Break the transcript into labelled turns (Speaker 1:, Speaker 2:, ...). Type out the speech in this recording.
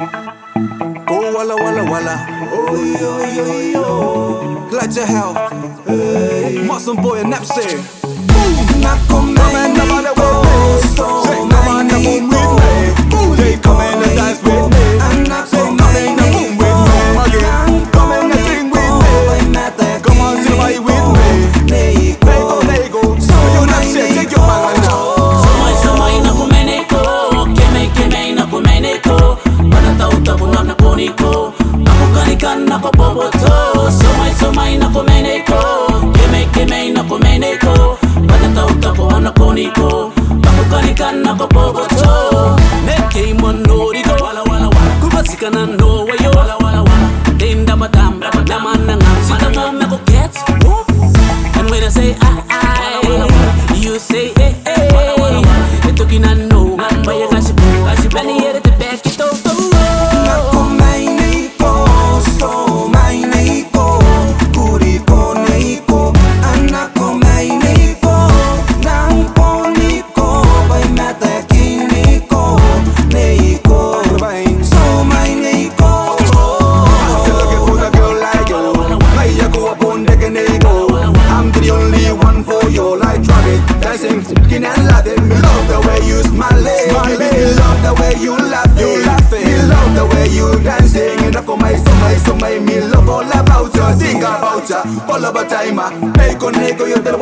Speaker 1: Oh walla walla walla, oh yo yo yo. Glad you hell, Muscle boy and Napsy. Come and nobody with me. Come on the boom with me. They come and dance with me. Say come in the boom with me. Again, come in the thing with me. Come on, somebody with me. They go. So you Napsy, take your man right now.
Speaker 2: Somai na kumeneko, keme na kumeneko. Panatauta kuna na koniko, nakukanikan na kaboboto. Somai na kumeneko, keme na kumeneko. Panatauta kuna koniko, nakukanikan na kaboboto. Neke monorigo, kubasika na no wayo. Tinda madam, naman na ngam. Sita mo me ko gets. And when I say I, you say eh. Talking I know, but you got your plenty here at the back. You don't
Speaker 1: I'm the only one for your life, dancing, fucking and laughing. Me love the way you smiling. Me love the way you laughing. Me love the way you dancing. And I call my so my me love all about you. Think about you all about time. Hey, con nego, you're the